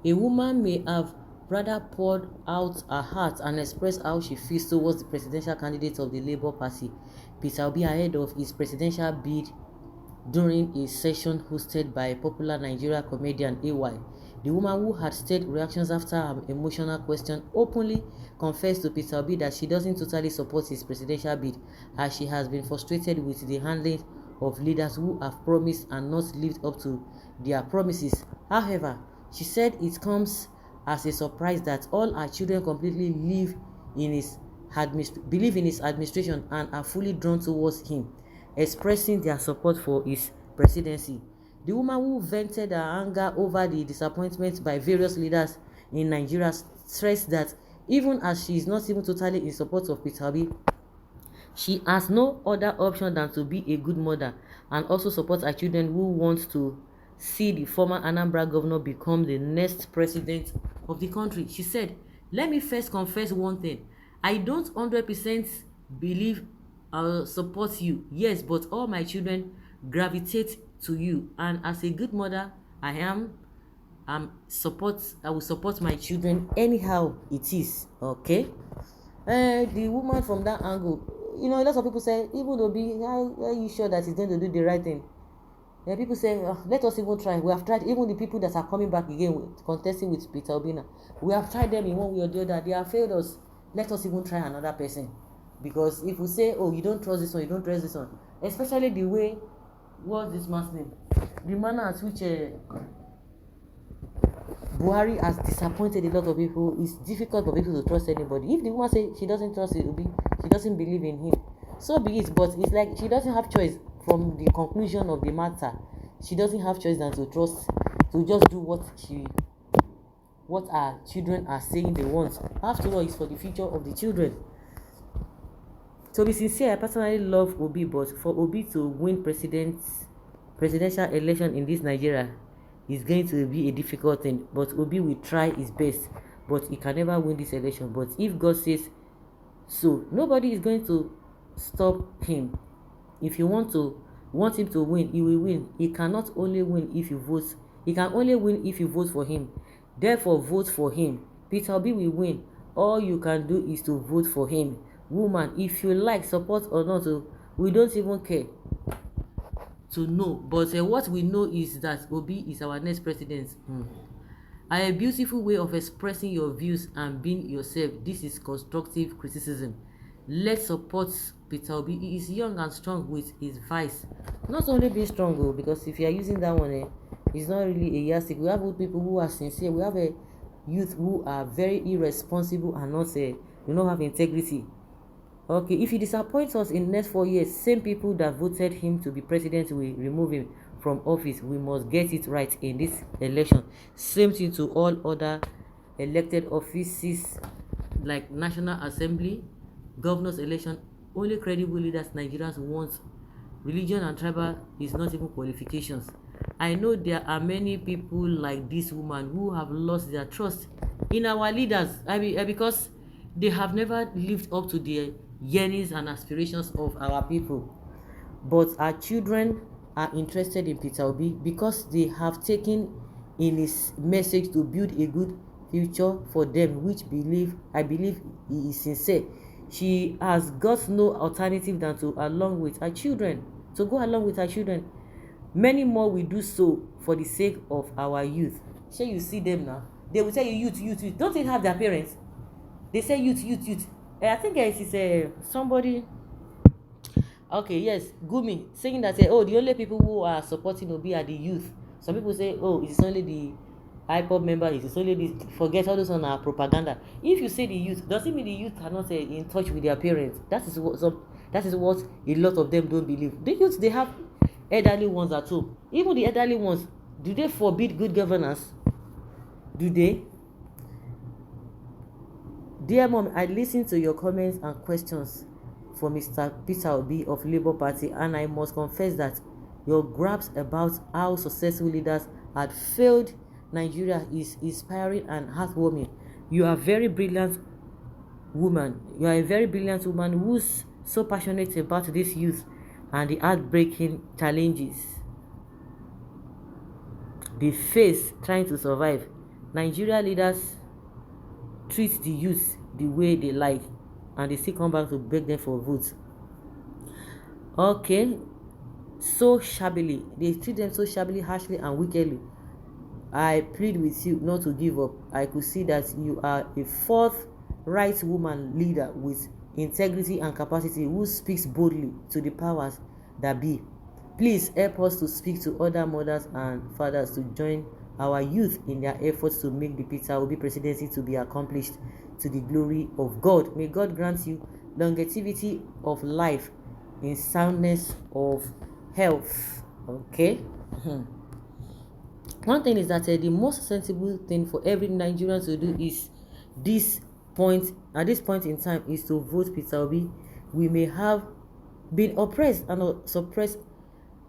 A woman may have rather poured out her heart and expressed how she feels towards the presidential candidate of the Labour Party, Peter Obi, ahead of his presidential bid during a session hosted by popular Nigeria comedian AY. The woman, who had stirred reactions after her emotional question, openly confessed to Peter Obi that she doesn't totally support his presidential bid, as she has been frustrated with the handling of leaders who have promised and not lived up to their promises. However, she said it comes as a surprise that all her children completely believe in his administration and are fully drawn towards him, expressing their support for his presidency. The woman, who vented her anger over the disappointment by various leaders in Nigeria, stressed that even as she is not even totally in support of Peter Obi, she has no other option than to be a good mother and also support her children who want to see the former Anambra governor become the next president of the country. She said, "Let me first confess one thing. I don't 100% believe I'll support you. Yes, but all my children gravitate to you. And as a good mother, I will support my children anyhow it is." Okay. The woman from that angle, a lot of people say, even Obi, how are you sure that he's going to do the right thing? People say, let us even try. We have tried, even the people that are coming back again contesting with Peter Obi now. We have tried them in one way or the other. They have failed us. Let us even try another person. Because if we say, oh, you don't trust this one, you don't trust this one, especially the way, what's this man's name? The manner at which Buhari has disappointed a lot of people. It's difficult for people to trust anybody. If the woman says she doesn't trust Obi, she doesn't believe in him, so be it. But it's like she doesn't have choice from the conclusion of the matter. She doesn't have choice than to trust, to just do what her children are saying they want. After all, it's for the future of the children. To be sincere, I personally love Obi, but for Obi to win presidential election in this Nigeria is going to be a difficult thing. But Obi will try his best, but he can never win this election. But if God says so, nobody is going to stop him. If you want him to win, he will win. He cannot only win if you vote. He can only win if you vote for him. Therefore, vote for him. Peter Obi will win. All you can do is to vote for him. Woman, if you like support or not, we don't even care to know. But what we know is that Obi is our next president. A beautiful way of expressing your views and being yourself. This is constructive criticism. Let's support Peter Obi. He is young and strong with his vice. Not only being strong, because if you are using that one, it's not really a yardstick. We have old people who are sincere. We have a youth who are very irresponsible and not have integrity. Okay, if he disappoints us in the next 4 years, same people that voted him to be president will remove him from office. We must get it right in this election. Same thing to all other elected offices like National Assembly, governor's election. Only credible leaders Nigerians want. Religion and tribal is not even qualifications. I know there are many people like this woman who have lost their trust in our leaders. Because they have never lived up to the yearnings and aspirations of our people. But our children are interested in Peter Obi because they have taken in his message to build a good future for them, which I believe he is sincere. She has got no alternative than to go along with her children. Many more will do so for the sake of our youth. Shall you see them now? They will tell you, youth. Don't they have their parents? They say youth. I think it is somebody. Okay, yes, Gumi saying that the only people who are supporting Obi are the youth. Some people say, it is only the IPOB members. It is only this. Forget all those on our propaganda. If you say the youth, does it mean the youth are not in touch with their parents? That is what a lot of them don't believe. The youth, they have elderly ones at home. Even the elderly ones, do they forbid good governance? Do they? Dear Mom, I listened to your comments and questions for Mr. Peter Obi of Labour Party, and I must confess that your grasp about how successful leaders had failed Nigeria is inspiring and heartwarming. You are a very brilliant woman. Who's so passionate about this youth and the heartbreaking challenges they face trying to survive. Nigeria leaders treat the youth the way they like, and they still come back to beg them for votes. Okay, so shabbily. They treat them so shabbily, harshly, and wickedly. I plead with you not to give up. I could see that you are a fourth right woman leader with integrity and capacity who speaks boldly to the powers that be. Please help us to speak to other mothers and fathers to join our youth in their efforts to make the Peter Obi presidency to be accomplished to the glory of God. May God grant you longevity of life in soundness of health. Okay. One thing is that the most sensible thing for every Nigerian to do is this at this point in time is to vote Peter Obi. We may have been oppressed and suppressed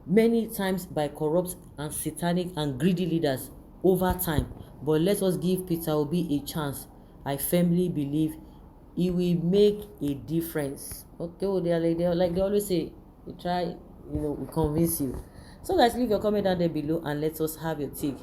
many times by corrupt and satanic and greedy leaders over time, but let us give Peter Obi a chance. I firmly believe he will make a difference. Okay, well, like they always say, we try, we convince you. So guys, leave your comment down there below and let us have your take.